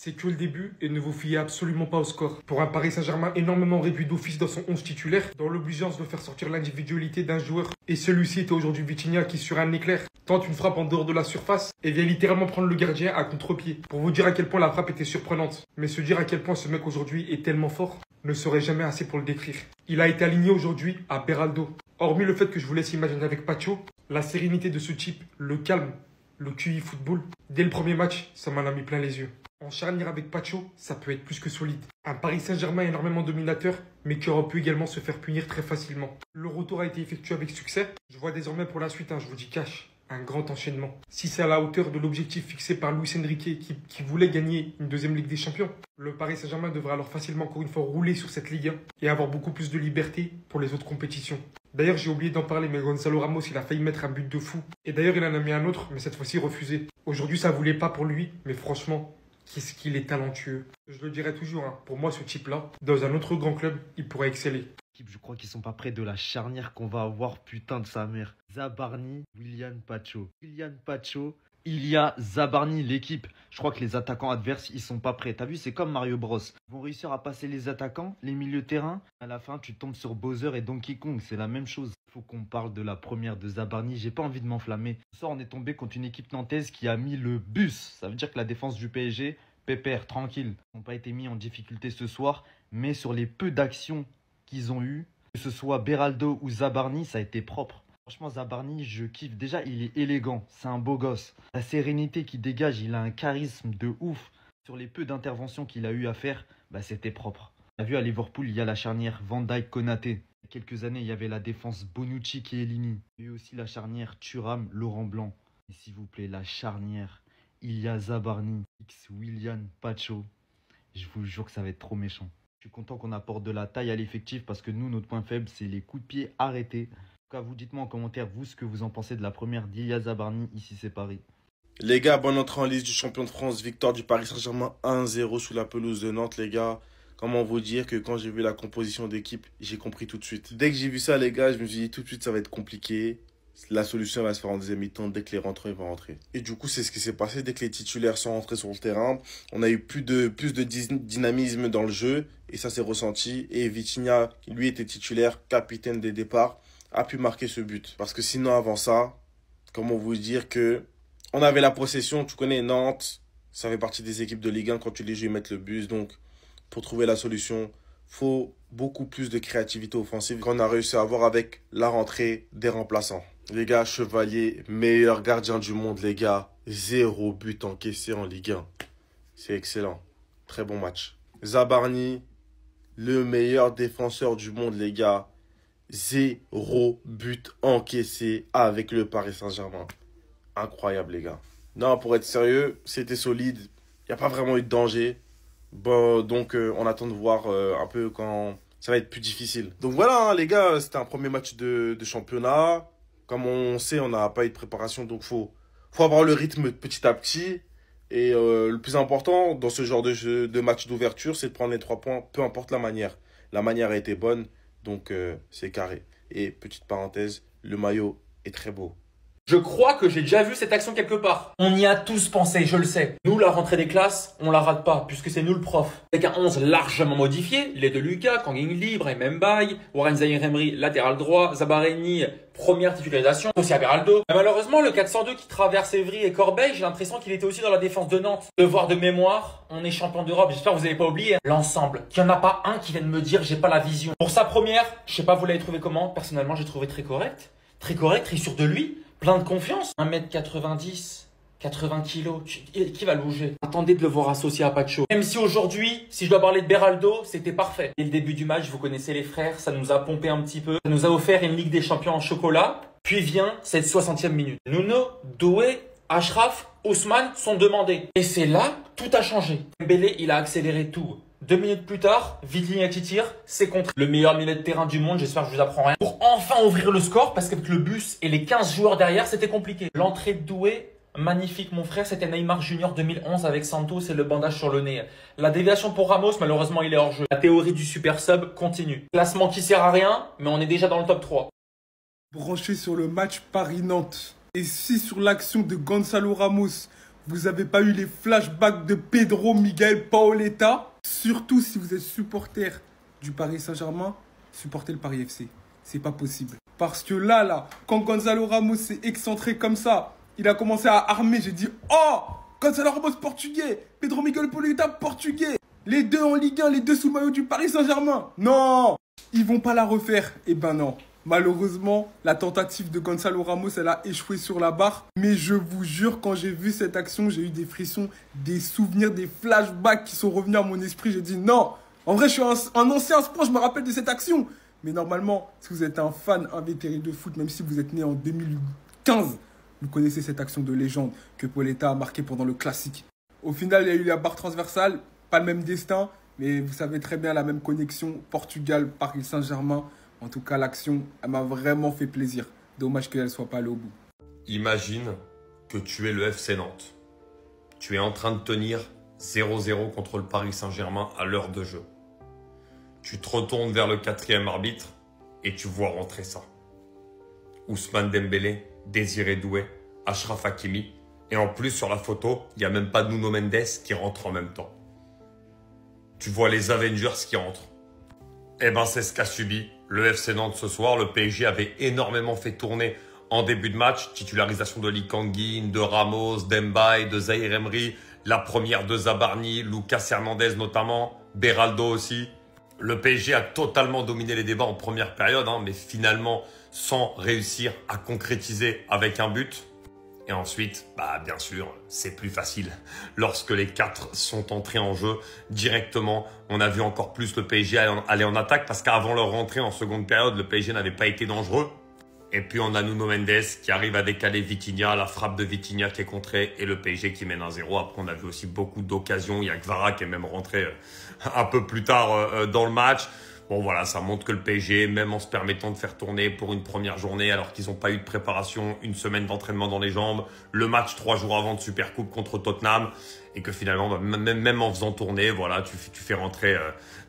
C'est que le début et ne vous fiez absolument pas au score. Pour un Paris Saint-Germain énormément réduit d'office dans son 11 titulaire, dans l'obligeance de faire sortir l'individualité d'un joueur, et celui-ci était aujourd'hui Vitinha qui, sur un éclair, tente une frappe en dehors de la surface et vient littéralement prendre le gardien à contre-pied. Pour vous dire à quel point la frappe était surprenante. Mais se dire à quel point ce mec aujourd'hui est tellement fort ne serait jamais assez pour le décrire. Il a été aligné aujourd'hui à Beraldo. Hormis le fait que je vous laisse imaginer avec Pacho, la sérénité de ce type, le calme, le QI football, dès le premier match, ça m'en a mis plein les yeux. En charnière avec Pacho, ça peut être plus que solide. Un Paris Saint-Germain énormément dominateur, mais qui aurait pu également se faire punir très facilement. Le retour a été effectué avec succès. Je vois désormais pour la suite, je vous dis cash, un grand enchaînement. Si c'est à la hauteur de l'objectif fixé par Luis Enrique qui voulait gagner une deuxième Ligue des Champions, le Paris Saint-Germain devrait alors facilement encore une fois rouler sur cette Ligue 1 et avoir beaucoup plus de liberté pour les autres compétitions. D'ailleurs, j'ai oublié d'en parler, mais Gonzalo Ramos, il a failli mettre un but de fou. Et d'ailleurs, il en a mis un autre, mais cette fois-ci refusé. Aujourd'hui, ça voulait pas pour lui, mais franchement, qu'est-ce qu'il est talentueux. Je le dirai toujours, pour moi, ce type-là, dans un autre grand club, il pourrait exceller. Je crois qu'ils sont pas près de la charnière qu'on va avoir, putain de sa mère. Zabarni, Willian Pacho. Willian Pacho, Ilya Zabarni, l'équipe. Je crois que les attaquants adverses, ils sont pas prêts. T'as vu, c'est comme Mario Bros. Ils vont réussir à passer les attaquants, les milieux de terrain. À la fin, tu tombes sur Bowser et Donkey Kong. C'est la même chose. Faut qu'on parle de la première de Zabarni. J'ai pas envie de m'enflammer. Ce soir, on est tombé contre une équipe nantaise qui a mis le bus. Ça veut dire que la défense du PSG, pépère, tranquille, n'ont pas été mis en difficulté ce soir. Mais sur les peu d'actions qu'ils ont eues, que ce soit Beraldo ou Zabarni, ça a été propre. Franchement, Zabarni, je kiffe. Déjà, il est élégant. C'est un beau gosse. La sérénité qu'il dégage, il a un charisme de ouf. Sur les peu d'interventions qu'il a eu à faire, c'était propre. On a vu à Liverpool, il y a la charnière Van Dijk-Konaté. Il y a quelques années, il y avait la défense Bonucci-Chiellini. Il y a eu aussi la charnière Thuram-Laurent Blanc. Et s'il vous plaît, la charnière Ilya Zabarni, X Willian Pacho. Je vous jure que ça va être trop méchant. Je suis content qu'on apporte de la taille à l'effectif parce que nous, notre point faible, c'est les coups de pied arrêtés. En tout cas, vous dites-moi en commentaire, vous, ce que vous en pensez de la première d'Ilya Zabarni. Ici, c'est Paris. Les gars, bonne entrée en liste du champion de France. Victoire du Paris Saint-Germain 1-0 sous la pelouse de Nantes, les gars. Comment vous dire que quand j'ai vu la composition d'équipe, j'ai compris tout de suite. Dès que j'ai vu ça, les gars, je me suis dit tout de suite, ça va être compliqué. La solution va se faire en deuxième mi-temps dès que les rentrants vont rentrer. Et du coup, c'est ce qui s'est passé. Dès que les titulaires sont rentrés sur le terrain, on a eu plus de dynamisme dans le jeu. Et ça s'est ressenti. Et Vitinha, lui, était titulaire, capitaine des départs, a pu marquer ce but. Parce que sinon, avant ça, comment vous dire que on avait la possession. Tu connais Nantes, ça fait partie des équipes de Ligue 1. Quand tu les joues, ils mettent le bus. Donc, pour trouver la solution, faut beaucoup plus de créativité offensive qu'on a réussi à avoir avec la rentrée des remplaçants. Les gars, Chevalier, meilleur gardien du monde, les gars. 0 but encaissé en Ligue 1. C'est excellent. Très bon match. Zabarni, le meilleur défenseur du monde, les gars. 0 but encaissé avec le Paris Saint-Germain. Incroyable, les gars. Non, pour être sérieux, c'était solide. Il n'y a pas vraiment eu de danger. Bon, donc, on attend de voir un peu quand ça va être plus difficile. Donc voilà, les gars, c'était un premier match de championnat. Comme on sait, on n'a pas eu de préparation, donc faut avoir le rythme petit à petit. Et le plus important dans ce genre de match d'ouverture, c'est de prendre les 3 points, peu importe la manière. La manière a été bonne, donc c'est carré. Et petite parenthèse, le maillot est très beau. Je crois que j'ai déjà vu cette action quelque part. On y a tous pensé, je le sais. Nous, la rentrée des classes, on la rate pas, puisque c'est nous le prof. Avec un 11 largement modifié, les de Lucas, Kangin Libre, Mbaye, Warren Zaïre-Emery, latéral droit, Zabareni, première titularisation, aussi à Beraldo. Mais malheureusement, le 402 qui traverse Évry et Corbeil, j'ai l'impression qu'il était aussi dans la défense de Nantes. Devoir de mémoire, on est champion d'Europe, j'espère que vous n'avez pas oublié l'ensemble. Qu'il n'y en a pas un qui vienne me dire j'ai pas la vision. Pour sa première, je sais pas vous l'avez trouvé comment, personnellement j'ai trouvé très correct. Très correct, très sûr de lui. Plein de confiance. 1m90, 80 kg. Qui va le bouger? Attendez de le voir associé à Pacho. Même si aujourd'hui, si je dois parler de Beraldo, c'était parfait. Dès le début du match, vous connaissez les frères, ça nous a pompé un petit peu. Ça nous a offert une Ligue des Champions en chocolat. Puis vient cette 60e minute. Nuno, Doué, Achraf, Ousmane sont demandés. Et c'est là, tout a changé. Mbélé, il a accéléré tout. 2 minutes plus tard, Vitinha qui tire, c'est contre le meilleur milieu de terrain du monde, j'espère que je vous apprends rien. Pour enfin ouvrir le score, parce qu'avec le bus et les 15 joueurs derrière, c'était compliqué. L'entrée de Doué, magnifique mon frère, c'était Neymar Junior 2011 avec Santos et le bandage sur le nez. La déviation pour Ramos, malheureusement il est hors jeu. La théorie du super sub continue. Classement qui sert à rien, mais on est déjà dans le top 3. Branché sur le match Paris-Nantes. Et si sur l'action de Gonzalo Ramos, vous n'avez pas eu les flashbacks de Pedro Miguel Paoletta. Surtout si vous êtes supporter du Paris Saint-Germain, supportez le Paris FC. C'est pas possible. Parce que là, quand Gonzalo Ramos s'est excentré comme ça, il a commencé à armer, j'ai dit « Oh, Gonzalo Ramos portugais, Pedro Miguel Paoletta portugais. Les deux en Ligue 1, les deux sous le maillot du Paris Saint-Germain. Non, ils vont pas la refaire. » Eh ben non. Malheureusement, la tentative de Gonzalo Ramos, elle a échoué sur la barre. Mais je vous jure, quand j'ai vu cette action, j'ai eu des frissons, des souvenirs, des flashbacks qui sont revenus à mon esprit. J'ai dit non. En vrai, je suis un ancien sport, je me rappelle de cette action. Mais normalement, si vous êtes un fan invétéré de foot, même si vous êtes né en 2015, vous connaissez cette action de légende que Paoletta a marquée pendant le classique. Au final, il y a eu la barre transversale, pas le même destin, mais vous savez très bien la même connexion Portugal-Paris Saint-Germain. En tout cas, l'action, elle m'a vraiment fait plaisir. Dommage qu'elle ne soit pas allée au bout. Imagine que tu es le FC Nantes. Tu es en train de tenir 0-0 contre le Paris Saint-Germain à l'heure de jeu. Tu te retournes vers le 4e arbitre et tu vois rentrer ça. Ousmane Dembélé, Désiré Doué, Achraf Hakimi. Et en plus, sur la photo, il n'y a même pas Nuno Mendes qui rentre en même temps. Tu vois les Avengers qui rentrent. Eh ben, c'est ce qu'a subi le FC Nantes ce soir. Le PSG avait énormément fait tourner en début de match. Titularisation de Lee Kang-in, de Ramos, d'Mbaye, de Zahir Emery. La première de Zabarni, Lucas Hernandez notamment, Beraldo aussi. Le PSG a totalement dominé les débats en première période, mais finalement sans réussir à concrétiser avec un but. Et ensuite, bien sûr, c'est plus facile. Lorsque les 4 sont entrés en jeu directement, on a vu encore plus le PSG aller en attaque parce qu'avant leur rentrée en seconde période, le PSG n'avait pas été dangereux. Et puis on a Nuno Mendes qui arrive à décaler Vitinha, la frappe de Vitinha qui est contrée et le PSG qui mène 1-0. Après on a vu aussi beaucoup d'occasions, il y a Kvara qui est même rentré un peu plus tard dans le match. Bon voilà, ça montre que le PSG, même en se permettant de faire tourner pour une première journée alors qu'ils n'ont pas eu de préparation, une semaine d'entraînement dans les jambes, le match 3 jours avant de Supercoupe contre Tottenham, et que finalement, même en faisant tourner, voilà, tu fais rentrer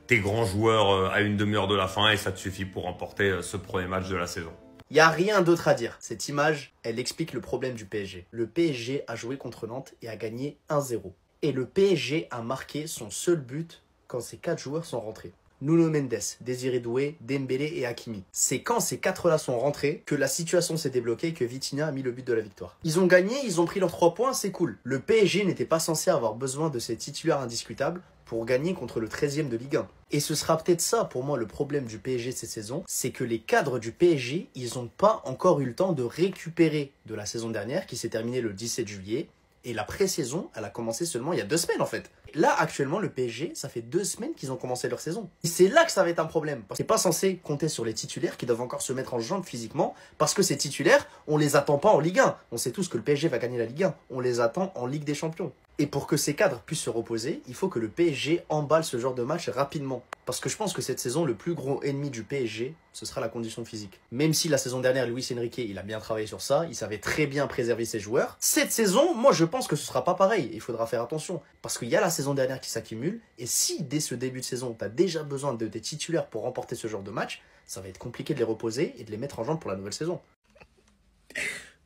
tes grands joueurs à une demi-heure de la fin et ça te suffit pour remporter ce premier match de la saison. Il n'y a rien d'autre à dire. Cette image, elle explique le problème du PSG. Le PSG a joué contre Nantes et a gagné 1-0. Et le PSG a marqué son seul but quand ces 4 joueurs sont rentrés. Nuno Mendes, Désiré Doué, Dembélé et Hakimi. C'est quand ces 4-là sont rentrés que la situation s'est débloquée et que Vitinha a mis le but de la victoire. Ils ont gagné, ils ont pris leurs 3 points, c'est cool. Le PSG n'était pas censé avoir besoin de ces titulaires indiscutables pour gagner contre le 13e de Ligue 1. Et ce sera peut-être ça pour moi le problème du PSG cette saison, c'est que les cadres du PSG, ils n'ont pas encore eu le temps de récupérer de la saison dernière qui s'est terminée le 17 juillet. Et la pré-saison, elle a commencé seulement il y a 2 semaines en fait. Là, actuellement, le PSG, ça fait 2 semaines qu'ils ont commencé leur saison. Et c'est là que ça va être un problème. Parce que c'est pas censé compter sur les titulaires qui doivent encore se mettre en jambes physiquement. Parce que ces titulaires, on les attend pas en Ligue 1. On sait tous que le PSG va gagner la Ligue 1. On les attend en Ligue des Champions. Et pour que ces cadres puissent se reposer, il faut que le PSG emballe ce genre de match rapidement. Parce que je pense que cette saison, le plus gros ennemi du PSG, ce sera la condition physique. Même si la saison dernière, Luis Enrique, il a bien travaillé sur ça, il savait très bien préserver ses joueurs. Cette saison, moi je pense que ce sera pas pareil. Il faudra faire attention. Parce qu'il y a la saison dernière qui s'accumule. Et si dès ce début de saison, tu as déjà besoin de tes titulaires pour remporter ce genre de match, ça va être compliqué de les reposer et de les mettre en jambes pour la nouvelle saison.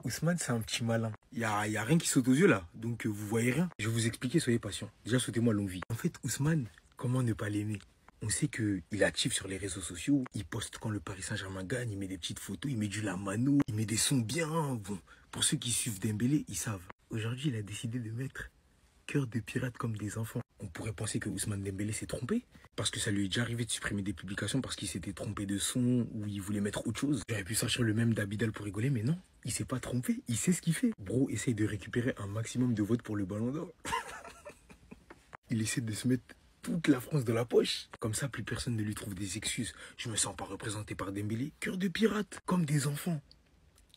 Ousmane, c'est un petit malin. Il y a rien qui saute aux yeux là, donc vous voyez rien. Je vais vous expliquer, soyez patient. Déjà, souhaitez-moi longue vie. En fait, Ousmane, comment ne pas l'aimer? On sait qu'il est actif sur les réseaux sociaux, il poste quand le Paris Saint-Germain gagne, il met des petites photos, il met du Lamano, il met des sons bien. Bon, pour ceux qui suivent Dembélé, ils savent. Aujourd'hui, il a décidé de mettre cœur de pirate comme des enfants. On pourrait penser que Ousmane Dembélé s'est trompé, parce que ça lui est déjà arrivé de supprimer des publications parce qu'il s'était trompé de son ou il voulait mettre autre chose. J'aurais pu sortir le même d'Abidal pour rigoler, mais non, il s'est pas trompé, il sait ce qu'il fait. Bro, essaye de récupérer un maximum de votes pour le Ballon d'Or. Il essaie de se mettre toute la France de la poche. Comme ça, plus personne ne lui trouve des excuses. Je me sens pas représenté par Dembélé. Cœur de pirate, comme des enfants.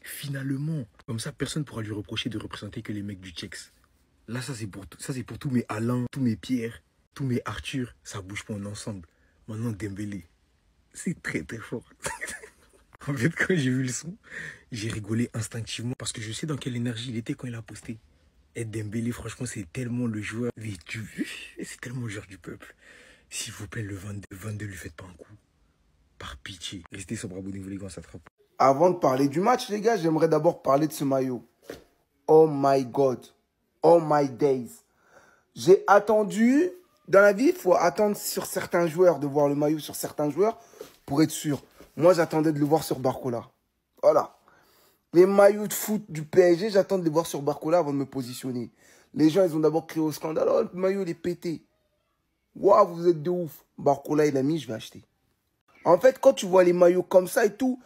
Finalement, comme ça, personne pourra lui reprocher de représenter que les mecs du Tchex. Là, ça c'est pour tous mes Alain, tous mes Pierre, tous mes Arthur. Ça bouge pas en ensemble. Maintenant, Dembélé, c'est très très fort. En fait, quand j'ai vu le son, j'ai rigolé instinctivement parce que je sais dans quelle énergie il était quand il a posté. Et Dembélé, franchement, c'est tellement le joueur. C'est tellement le joueur du peuple. S'il vous plaît, le 22, lui faites pas un coup. Par pitié. Restez sobre, abonnez-vous les gars, ça attrape. Avant de parler du match, les gars, j'aimerais d'abord parler de ce maillot. Oh my God. Oh my days. J'ai attendu. Dans la vie, il faut attendre sur certains joueurs, de voir le maillot sur certains joueurs pour être sûr. Moi, j'attendais de le voir sur Barcola. Voilà. Les maillots de foot du PSG, j'attends de les voir sur Barcola avant de me positionner. Les gens, ils ont d'abord crié au scandale. Oh, le maillot, il est pété. Waouh, vous êtes de ouf. Barcola, il a mis, je vais acheter. En fait, quand tu vois les maillots comme ça et tout,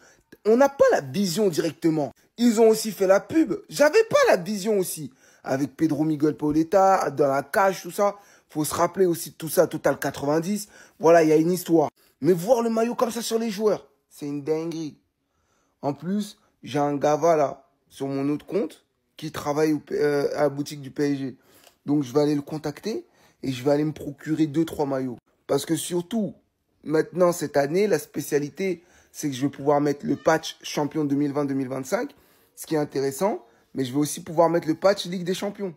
on n'a pas la vision directement. Ils ont aussi fait la pub. J'avais pas la vision aussi. Avec Pedro Miguel Pauleta, dans la cage, tout ça. Faut se rappeler aussi de tout ça, Total 90. Voilà, il y a une histoire. Mais voir le maillot comme ça sur les joueurs, c'est une dinguerie. En plus, j'ai un gava là, sur mon autre compte, qui travaille à la boutique du PSG. Donc, je vais aller le contacter et je vais aller me procurer 2-3 maillots. Parce que surtout, maintenant, cette année, la spécialité, c'est que je vais pouvoir mettre le patch champion 2020-2025, ce qui est intéressant. Mais je vais aussi pouvoir mettre le patch Ligue des Champions.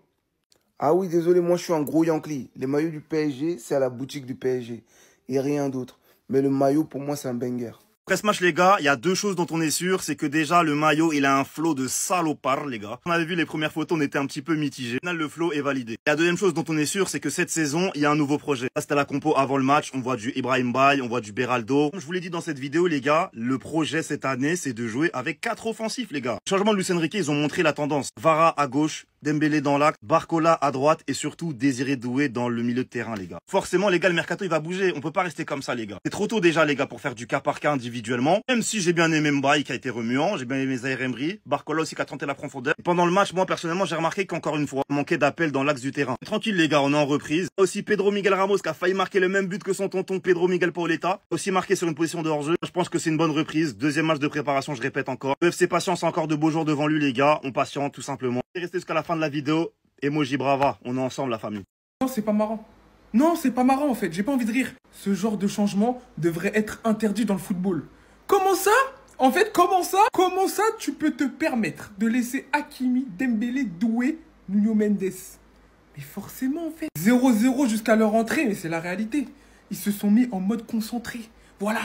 Ah oui, désolé, moi je suis un gros Yankee. Les maillots du PSG, c'est à la boutique du PSG. Et rien d'autre. Mais le maillot, pour moi, c'est un banger. Après ce match, les gars, il y a deux choses dont on est sûr. C'est que déjà, le maillot, il a un flow de salopard, les gars. On avait vu les premières photos, on était un petit peu mitigés. Au final, le flow est validé. Et la deuxième chose dont on est sûr, c'est que cette saison, il y a un nouveau projet. Là, c'était la compo avant le match. On voit du Ibrahim Baye, on voit du Beraldo. Comme je vous l'ai dit dans cette vidéo, les gars, le projet cette année, c'est de jouer avec 4 offensifs, les gars. Changement de Luis Enrique, ils ont montré la tendance. Vara à gauche, Dembélé dans l'axe, Barcola à droite et surtout Désiré Doué dans le milieu de terrain, les gars. Forcément, les gars, le mercato, il va bouger. On peut pas rester comme ça, les gars. C'est trop tôt déjà, les gars, pour faire du cas par cas individuellement. Même si j'ai bien aimé Mbaye qui a été remuant, j'ai bien aimé Zaïre Emery, Barcola aussi qui a tenté la profondeur. Et pendant le match, moi, personnellement, j'ai remarqué qu'encore une fois, il manquait d'appel dans l'axe du terrain. Tranquille, les gars, on est en reprise. Aussi Pedro Miguel Ramos qui a failli marquer le même but que son tonton Pedro Miguel Pauleta. Aussi marqué sur une position de hors-jeu. Je pense que c'est une bonne reprise. Deuxième match de préparation, je répète encore. Le FC Patience a encore de beaux jours devant lui, les gars. On patiente, tout simplement. Restez jusqu'à la fin de la vidéo. Emoji brava, on est ensemble la famille. Non, c'est pas marrant. Non, c'est pas marrant en fait, j'ai pas envie de rire. Ce genre de changement devrait être interdit dans le football. Comment ça? En fait, comment ça tu peux te permettre de laisser Hakimi, Dembélé, Doué, Nuno Mendes? Mais forcément en fait. 0-0 jusqu'à leur entrée, mais c'est la réalité. Ils se sont mis en mode concentré. Voilà.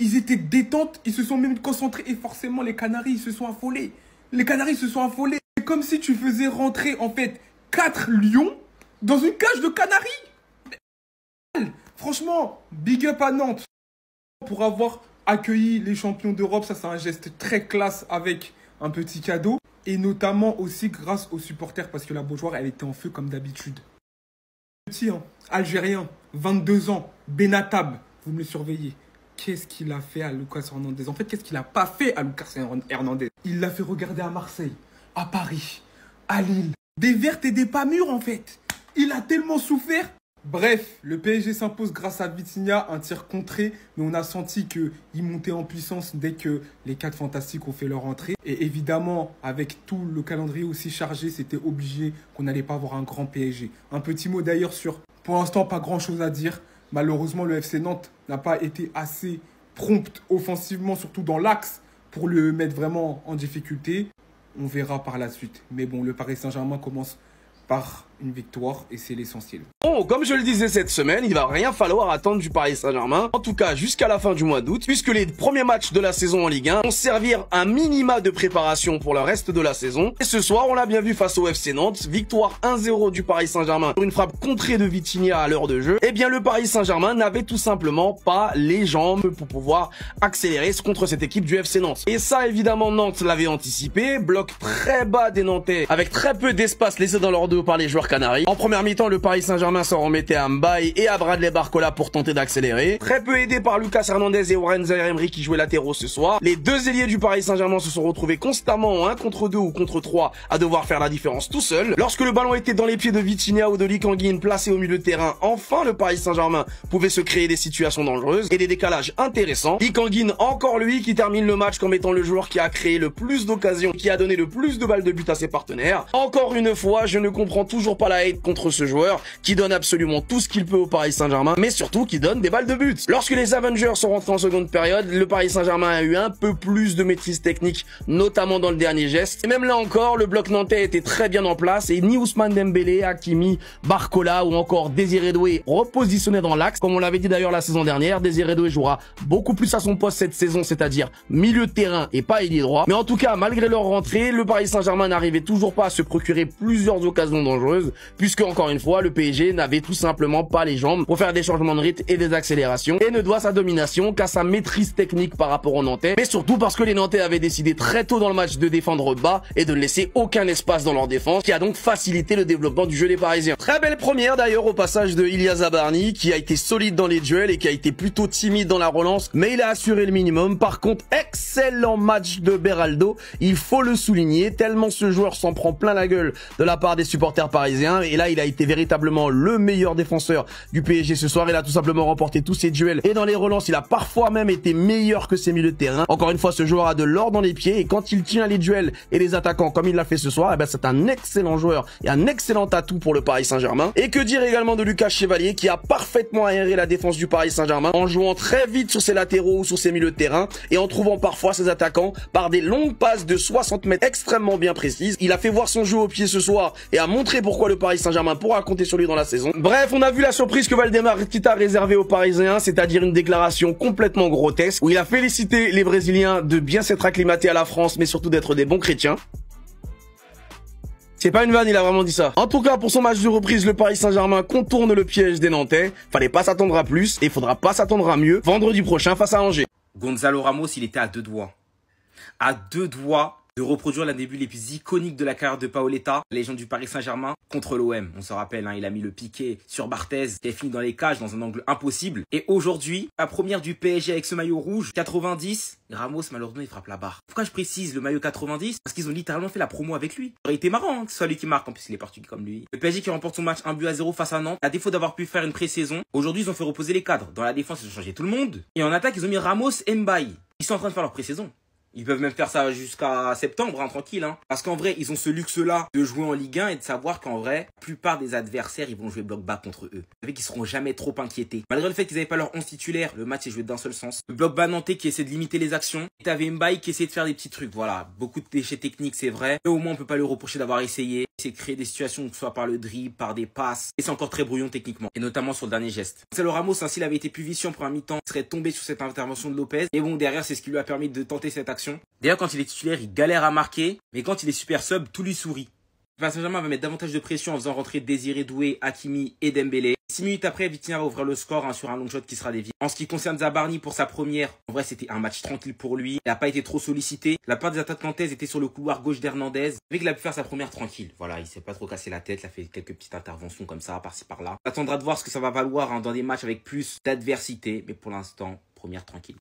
Ils étaient détente, ils se sont mis concentrés et forcément les Canaries se sont affolés. Les Canaries se sont affolés. C'est comme si tu faisais rentrer en fait 4 lions dans une cage de Canaries. Franchement, big up à Nantes pour avoir accueilli les champions d'Europe. Ça, c'est un geste très classe avec un petit cadeau. Et notamment aussi grâce aux supporters parce que la Beaujoire, elle était en feu comme d'habitude. Petit, hein, Algérien, 22 ans, Benatab, vous me le surveillez. Qu'est-ce qu'il a fait à Lucas Hernandez? En fait, qu'est-ce qu'il n'a pas fait à Lucas Hernandez? Il l'a fait regarder à Marseille, à Paris, à Lille. Des vertes et des pas mûres, en fait. Il a tellement souffert. Bref, le PSG s'impose grâce à Vitinha, un tir contré, mais on a senti qu'il montait en puissance dès que les 4 fantastiques ont fait leur entrée. Et évidemment, avec tout le calendrier aussi chargé, c'était obligé qu'on n'allait pas avoir un grand PSG. Un petit mot d'ailleurs sur, pour l'instant, pas grand-chose à dire. Malheureusement, le FC Nantes n'a pas été assez prompt offensivement, surtout dans l'axe, pour le mettre vraiment en difficulté. On verra par la suite. Mais bon, le Paris Saint-Germain commence par une victoire et c'est l'essentiel. Bon, comme je le disais cette semaine, il va rien falloir attendre du Paris Saint-Germain, en tout cas jusqu'à la fin du mois d'août, puisque les premiers matchs de la saison en Ligue 1 vont servir un minima de préparation pour le reste de la saison. Et ce soir, on l'a bien vu face au FC Nantes, victoire 1-0 du Paris Saint-Germain sur une frappe contrée de Vitinha à l'heure de jeu. Eh bien, le Paris Saint-Germain n'avait tout simplement pas les jambes pour pouvoir accélérer contre cette équipe du FC Nantes. Et ça, évidemment, Nantes l'avait anticipé, bloc très bas des Nantais, avec très peu d'espace laissé dans leur dos par les joueurs canaries. En première mi-temps, le Paris Saint-Germain s'en remettait à Mbaye et à Bradley Barcola pour tenter d'accélérer. Très peu aidé par Lucas Hernandez et Warren Zaïre-Emery qui jouaient latéraux ce soir. Les deux ailiers du Paris Saint-Germain se sont retrouvés constamment en 1 contre 2 ou contre 3 à devoir faire la différence tout seul. Lorsque le ballon était dans les pieds de Vitinha ou de Lee Kang-in placé au milieu de terrain, enfin le Paris Saint-Germain pouvait se créer des situations dangereuses et des décalages intéressants. Lee Kang-in, encore lui, qui termine le match comme étant le joueur qui a créé le plus d'occasions, qui a donné le plus de balles de but à ses partenaires. Encore une fois, je ne comprends toujours pas pas la hate contre ce joueur qui donne absolument tout ce qu'il peut au Paris Saint-Germain, mais surtout qui donne des balles de but. Lorsque les Avengers sont rentrés en seconde période, le Paris Saint-Germain a eu un peu plus de maîtrise technique, notamment dans le dernier geste. Et même là encore, le bloc nantais était très bien en place et ni Ousmane Dembélé, Hakimi, Barcola ou encore Désiré Doué repositionné dans l'axe. Comme on l'avait dit d'ailleurs la saison dernière, Désiré Doué jouera beaucoup plus à son poste cette saison, c'est-à-dire milieu de terrain et pas ailier droit. Mais en tout cas, malgré leur rentrée, le Paris Saint-Germain n'arrivait toujours pas à se procurer plusieurs occasions dangereuses, puisque encore une fois, le PSG n'avait tout simplement pas les jambes pour faire des changements de rythme et des accélérations, et ne doit sa domination qu'à sa maîtrise technique par rapport aux Nantais, mais surtout parce que les Nantais avaient décidé très tôt dans le match de défendre bas et de ne laisser aucun espace dans leur défense, qui a donc facilité le développement du jeu des Parisiens. Très belle première d'ailleurs au passage de Ilia Zabarni, qui a été solide dans les duels et qui a été plutôt timide dans la relance, mais il a assuré le minimum. Par contre, excellent match de Beraldo, il faut le souligner, tellement ce joueur s'en prend plein la gueule de la part des supporters parisiens, et là il a été véritablement le meilleur défenseur du PSG ce soir. Il a tout simplement remporté tous ses duels, et dans les relances il a parfois même été meilleur que ses milieux de terrain. Encore une fois, ce joueur a de l'or dans les pieds, et quand il tient les duels et les attaquants comme il l'a fait ce soir, eh ben c'est un excellent joueur et un excellent atout pour le Paris Saint-Germain. Et que dire également de Lucas Chevalier, qui a parfaitement aéré la défense du Paris Saint-Germain en jouant très vite sur ses latéraux ou sur ses milieux de terrain, et en trouvant parfois ses attaquants par des longues passes de 60 mètres extrêmement bien précises. Il a fait voir son jeu au pied ce soir et a montré pourquoi le Paris Saint-Germain pourra compter sur lui dans la saison. Bref, on a vu la surprise que Valdemar Kita a réservée aux Parisiens, c'est-à-dire une déclaration complètement grotesque où il a félicité les Brésiliens de bien s'être acclimatés à la France, mais surtout d'être des bons chrétiens. C'est pas une vanne, il a vraiment dit ça. En tout cas, pour son match de reprise, le Paris Saint-Germain contourne le piège des Nantais. Fallait pas s'attendre à plus et il faudra pas s'attendre à mieux vendredi prochain face à Angers. Gonzalo Ramos, il était à deux doigts. À deux doigts de reproduire l'un des buts les plus iconiques de la carrière de Paoletta, légende du Paris Saint-Germain, contre l'OM. On se rappelle, il a mis le piqué sur Barthez, qui a fini dans les cages dans un angle impossible. Et aujourd'hui, la première du PSG avec ce maillot rouge, 90, Ramos, malheureusement, il frappe la barre. Pourquoi je précise le maillot 90? Parce qu'ils ont littéralement fait la promo avec lui. Ça aurait été marrant que ce soit lui qui marque, en plus il est portugais comme lui. Le PSG qui remporte son match 1-0 face à Nantes, à défaut d'avoir pu faire une pré-saison, aujourd'hui ils ont fait reposer les cadres. Dans la défense, ils ont changé tout le monde. Et en attaque, ils ont mis Ramos et Mbaye. Ils sont en train de faire leur pré-saison. Ils peuvent même faire ça jusqu'à septembre, tranquille. Parce qu'en vrai, ils ont ce luxe-là de jouer en Ligue 1 et de savoir qu'en vrai, la plupart des adversaires, ils vont jouer bloc bas contre eux. Vous savez qu'ils seront jamais trop inquiétés. Malgré le fait qu'ils n'avaient pas leur 11 titulaire, le match est joué d'un seul sens. Le bloc bas nantais qui essaie de limiter les actions. Et t'avais Mbaye qui essaie de faire des petits trucs. Voilà, beaucoup de déchets techniques, c'est vrai. Mais au moins, on peut pas le reprocher d'avoir essayé. C'est de créer des situations, que ce soit par le dribble, par des passes. Et c'est encore très brouillon techniquement. Et notamment sur le dernier geste. Gonzalo Ramos, s'il avait été plus vicieux en première mi-temps, serait tombé sur cette intervention de Lopez. Et bon, derrière, c'est ce qui lui a permis de tenter cette action. D'ailleurs, quand il est titulaire, il galère à marquer. Mais quand il est super sub, tout lui sourit. Le Paris Saint-Germain va mettre davantage de pression en faisant rentrer Désiré Doué, Hakimi et Dembélé. 6 minutes après, Vitinha va ouvrir le score sur un long shot qui sera dévié. En ce qui concerne Zabarni pour sa première, en vrai c'était un match tranquille pour lui. Il n'a pas été trop sollicité. La part des attaques nantaises était sur le couloir gauche d'Hernandez. Vu qu'il a pu faire sa première tranquille. Voilà, il s'est pas trop cassé la tête. Il a fait quelques petites interventions comme ça, par-ci par-là. On attendra de voir ce que ça va valoir dans des matchs avec plus d'adversité. Mais pour l'instant, première tranquille.